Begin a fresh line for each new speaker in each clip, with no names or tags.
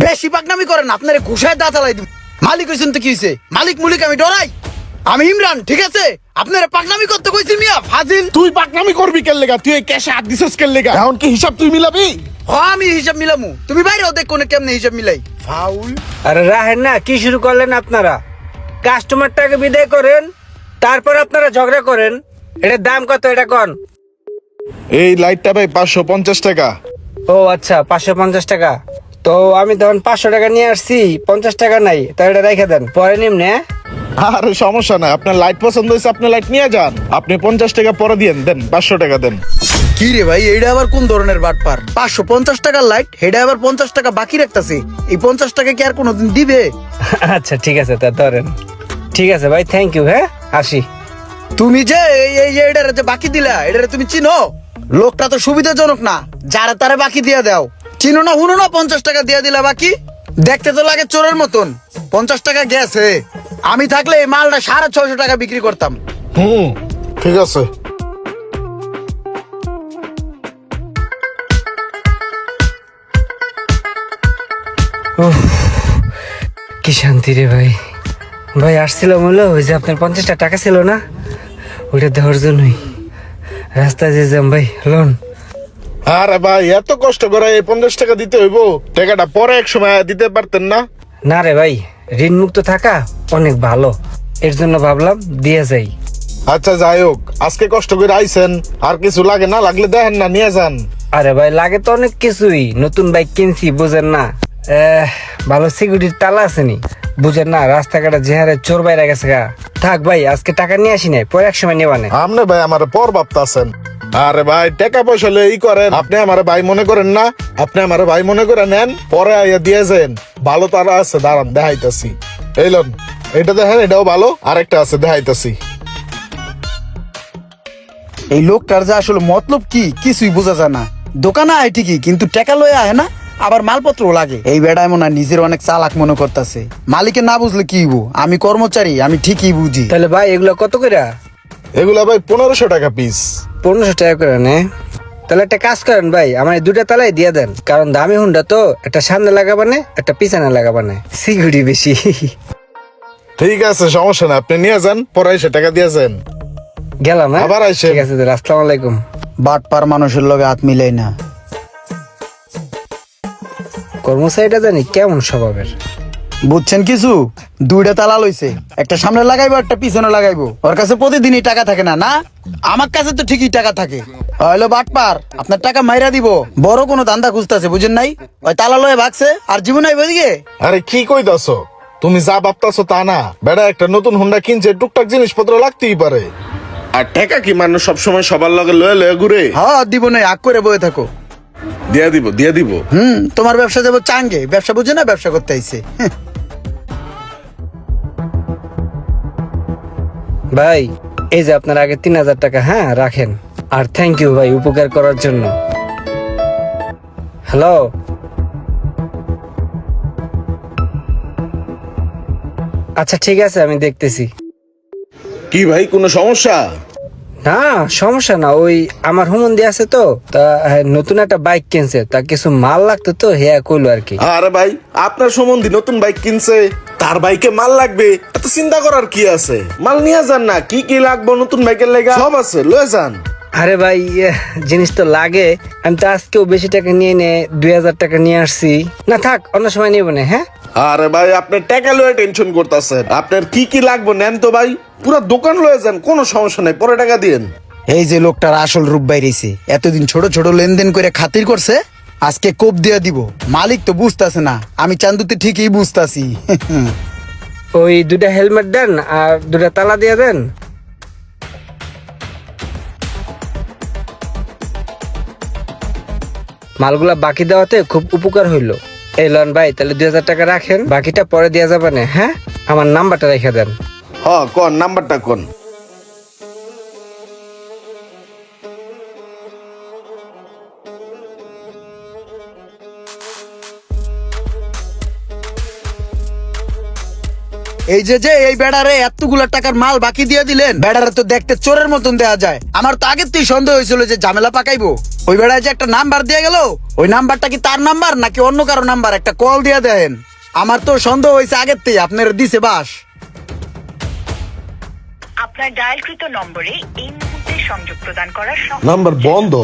বেশি পাকনামি করেন, আপনারে ঘুষায় দাঁত আলাই দিব। মালিক হইছেন তো কি হইছে? মালিক মুলিক আমি ডরাই? আমি ইমরান, ঠিক আছে? আপনারা পাকনামি করতে কইছি মিয়া, ফাজিল।
তুই পাকনামি করবি কেন লেগা? তুই এই ক্যাশে হাত দিছস কেন লেগা? এখন কি হিসাব তুই মিলাবি?
আমি হিসাব মিলামু, তুমি বাইরেও দেখ কোনে কেমনে হিসাব মিলাই। ফাউল।
আরে রাহেন না, কি শুরু করলেন আপনারা? কাস্টমারটাকে বিদায় করেন, তারপর আপনারা ঝগড়া করেন। এটার দাম কত এটা কোন?
এই লাইটটা ভাই 550 টাকা।
ও আচ্ছা, 550 টাকা। তো আমি তখন 500 টাকা নিয়ে আসছি, 50 টাকা নাই, তাই এটা রেখে দেন, পরে নিমনে।
আরে সমস্যা নাই, আপনার লাইট পছন্দ হয়েছে আপনি লাইট নিয়ে যান। আপনি 50 টাকা পরে দিয়েন, দেন 500 টাকা দেন।
কি রে ভাই, এইটা আবার কোন ধরনের বাটপার? 550 টাকার লাইট, হেডা আবার 50 টাকা বাকি রাখতাছে। এই 50 টাকা কি আর কোনোদিন দিবে?
আচ্ছা ঠিক আছে, তা ধরেন। ঠিক আছে ভাই, থ্যাংক ইউ। হ্যাঁ, আসি।
তুমি যে এটারে যে বাকি দিলা, এটারে তুমি চিনো? লোকটা তো সুবিধাজনক না, যারা তারা বাকি দিয়ে দাও। চিনো না, হুনো না, 50 টাকা দিয়ে দিলা বাকি। দেখতে তো লাগে চোরের মতন। 50 টাকা গেছে। আমি থাকলে এই মালটা 650 টাকা বিক্রি করতাম।
ঠিক আছে।
কি শান্তি রে ভাই। ভাই আসছিলাম হলো, ওই যে আপনার 50 টাকা ছিল না, ওইটা দেওয়ার জন্যই। রাস্তায় যে যাম ভাই, লোন।
আরে ভাই এত কষ্ট করে এই 50 টাকা দিতে হইব? টাকাটা পরে এক সময় দিতে পারতেন না?
না রে ভাই, ঋণ মুক্ত থাকা অনেক ভালো, এর জন্য ভাবলাম দিয়ে যাই।
আচ্ছা যাই হোক, আজকে কষ্ট করে আইছেন, আর কিছু লাগে না লাগলে দেখেন না নিয়ে যান।
আরে ভাই লাগে তো অনেক কিছুই, নতুন বাইক কিনছি বুঝেন না। ভালো সিকিউরিটির তালা আসেনি, বুঝেন না, রাস্তাঘাটে যে হারে চোর বাইরে গেছে গা। থাক ভাই, আজকে টাকা নিয়ে আসি নাই, পরে এক সময় নেওয়া নেই।
আপনি ভাই আমার পর ভাবতাছেন। আরে ভাই টাকা পয়সা হলে ই করেন, আপনি আমার ভাই মনে করেন না? আপনি আমার ভাই মনে করে নেন, পরে আইয়া দিয়ে যান। ভালো তারা আছে, দাঁড়ান দেখাইতাছি। এই লোন, এটা দেখেন, এটাও ভালো, আরেকটা আছে দেখাইতাছি।
এই লোকটার যে আসলে মতলব কি কিছুই বোঝা যায় না। দোকানে আয় ঠিকই, কিন্তু টাকা লয়ে আয় না, আবার মালপত্র লাগে। এই বেড়ায় মনে হয় নিজের অনেক চালাক মনে করতেছে। মালিকে না বুঝলে কি হইব? আমি কর্মচারী, আমি ঠিকই বুঝি।
তাহলে ভাই এগুলো কত করে?
এগুলা ভাই 1500 টাকা পিস।
1500 টাকা করে নে। তাহলে একটা কাজ করেন ভাই, আমার এই দুটা তালাই দিয়ে দেন, কারণ দামি হুন্ডা তো, একটা সামনে লাগাবানে, একটা পিছনে লাগাবানে, সিকিউরিটি বেশি।
ঠিক আছে, সমস্যা না, আপনি নিয়ে যান, পরে এসে টাকা দিয়ে যান।
গেলাম, হ্যাঁ?
আবার আইসেন।
ঠিক আছে, আসসালামু আলাইকুম।
বাটপার মানুষের লগে হাত মিলাই না।
কর্মচারীটা জানি কেমন স্বভাবের।
বুঝছেন কিছু? দুইটা তালা লইছে, একটা সামনে লাগাইবো, একটা পিছনে লাগাইবো। ওর কাছে প্রতিদিনই টাকা থাকে না, না? আমার কাছে তো ঠিকই টাকা থাকে। হইলো বাটপার, আপনার টাকা মাইরা দিব। বড় কোনো ধান্দা খুঁজতেছে, বুঝেন নাই? ওই তালা লয়ে ভাগছে, আর জীবন আইব এদিকে।
আরে কি কইতাছো? তুমি যা ভাবতাছো তা না। বেড়া একটা নতুন হুন্ডা কিনছে, টুকটাক জিনিসপত্র লাগতেই পারে। আর টাকা কি মানুষ সবসময় সবার লগে লয়ে লয়ে ঘুরে?
হ্যাঁ দিব না, আগ করে বয়ে থাকো।
দিয়া দিব, দিয়া দিব।
তোমার ব্যবসা দেবো চাঙ্গে, ব্যবসা বুঝে না, ব্যবসা করতে আইছে।
ভাই এই যে আপনার আগে 3000 টাকা, হ্যাঁ রাখেন। আর থ্যাংক ইউ ভাই উপকার করার জন্য। হ্যালো, আচ্ছা ঠিক আছে, আমি দেখতেছি।
কি ভাই কোনো সমস্যা?
না সমস্যা না, ওই আমার হুমন্দি আছে তো, তা নতুন একটা বাইক কিনছে, তা কিছু মাল লাগতো তো, হেয়া কইলো আর কি।
আরে ভাই আপনার সম্বন্ধে নতুন বাইক কিনছে, তার বাইকে মাল লাগবে, এত চিন্তা করার কি আছে? মাল নিয়ে যান না, কি কি লাগবে নতুন বাইকের লাগা সব আছে, লয়ে যান।
আরে ভাই জিনিস তো লাগে, আমি তো আজকেও বেশি টাকা নিয়ে 2000 টাকা নিয়ে আসছি। না থাক, অন্য সময় নিব না, হ্যাঁ?
আরে ভাই আপনার টাকা লয়ে টেনশন করতেছেন, আপনার কি কি লাগবে নেন তো ভাই, পুরো দোকান লয়ে যান, কোনো সমস্যা নাই, পরে টাকা দিন।
এই যে লোকটার আসল রূপ বাইরেছে, এতদিন ছোট ছোট লেনদেন করে খাতির করছে, আজকে কোপ দিয়া দিব। মালিক তো বুঝতাছে না, আমি চান্দুতে ঠিকই বুঝতাছি।
ওই দুটা হেলমেট দেন, আর দুটা তালা দিয়ে দেন। মালগুলা বাকি দেওয়াতে খুব উপকার হইলো। এই লন ভাই, তাহলে 2000 টাকা রাখেন, বাকিটা পরে দেওয়া যাবে না, হ্যাঁ? আমার নাম্বারটা রেখে দেন।
কোন নাম্বারটা কোন?
এই যে এই বেড়ারে এতগুলা টাকার মাল বাকি দিয়ে দিলেন, বেড়ারে তো দেখতে চোরের মতন দেয়া যায়। আমার তো আগের থেকে সন্দেহ হয়েছিল যে ঝামেলা পাকাইবো। ওই বেড়ায় যে একটা নাম্বার দিয়ে গেল, ওই নাম্বারটা কি তার নাম্বার নাকি অন্য কারো নাম্বার, একটা কল দিয়ে দেন। আমার তো সন্দেহ হয়েছে আগের থেকে, আপনার দিছে বাস।
আপনার ডায়ালকৃত নম্বরে এই মুহূর্তে সংযোগ প্রদান করার
নাম্বার বন্ধ।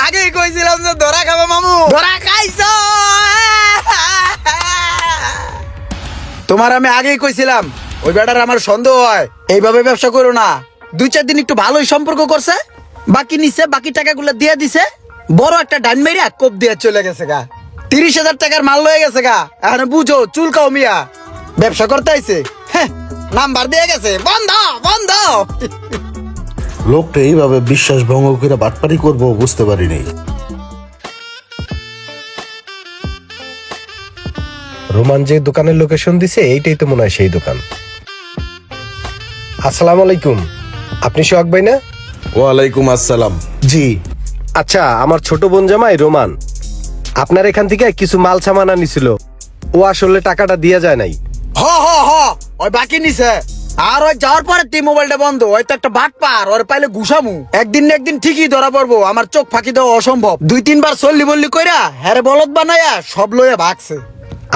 আগেই কইছিলাম যে ধরা খাবো মামু, ধরা খাইছো। তোমার আমি আগেই কইছিলাম ওই বেটার আমার সন্দেহ হয়, এইভাবে ব্যবসা করো না। 2-4 দিন একটু ভালোই সম্পর্ক করছে, বাকি নিছে, বাকি টাকাগুলো দিয়ে দিছে, বড় একটা ডাইন মেরিয়া কোপ দিয়ে চলে গেছে গা। 30,000 টাকার মাল লয়ে গেছে গা। এখন বুঝো চুলকাও মিয়া, ব্যবসা করতে আইছে। হ্যাঁ, নাম্বার দিয়ে গেছে, বন্ধ বন্ধ।
লোকটা এইভাবে বিশ্বাস ভঙ্গ করে বাটপারি করবো বুঝতে পারিনি।
রোমান যে দোকানের লোকেশন দিছে এইটাই তো মনে হয় সেই দোকান। আসসালামু আলাইকুম, আপনি সোহাগ ভাই না?
ওয়ালাইকুম আসসালাম। জি।
আচ্ছা, আমার ছোট বোন জামাই রোমান আপনার এখান থেকে কিছু মাল সামান আনিছিল, ও আসলে টাকাটা দিয়া যায় নাই।
হ ওই বাকি নিছে। আর ওই যাওয়ার পরে তি মোবাইলটা বন্ধ, ওই তো একটা বাট পার, ওর পাইলে ঘুষামু। একদিন না একদিন ঠিকই ধরা পড়বো, আমার চোখ ফাঁকি দেওয়া অসম্ভব। 2-3 বার চল্লি বললি কইরা হ্যারে বলদ বানায়া সব লইয়া ভাগছে।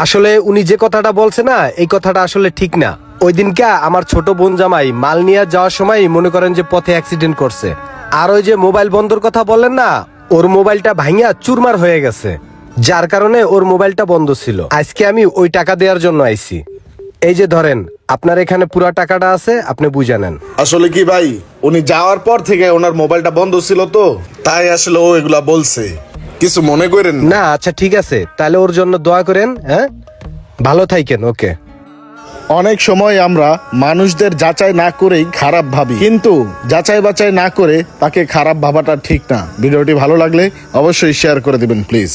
আসলে উনি যে কথাটা বলছে না, এই কথাটা আসলে ঠিক না। ওই দিনকে আমার ছোট বোন জামাই মাল নিয়ে যাওয়ার সময় মনে করেন যে পথে অ্যাক্সিডেন্ট করছে। আর ওই যে মোবাইল বন্ধর কথা বললেন না, ওর মোবাইলটা ভাঙিয়া চুরমার হয়ে গেছে, যার কারণে ওর মোবাইলটা বন্ধ ছিল। আজকে আমি ওই টাকা দেওয়ার জন্য আইছি। এই যে ধরেন, আপনার এখানে পুরা টাকাটা আছে, আপনি বুঝে নেন।
আসলে কি ভাই, উনি যাওয়ার পর থেকে ওনার মোবাইলটা বন্ধ ছিল তো, তাই আসলে ও এগুলা বলছে, কিছু মনে করেন না।
না আচ্ছা ঠিক আছে, তাহলে ওর জন্য দোয়া করেন। হ্যাঁ, ভালো থাকেন। ওকে।
অনেক সময় আমরা মানুষদের যাচাই না করেই খারাপ ভাবি, কিন্তু যাচাই বাছাই না করে তাকে খারাপ ভাবাটা ঠিক না। ভিডিওটি ভালো লাগলে অবশ্যই শেয়ার করে দিবেন প্লিজ।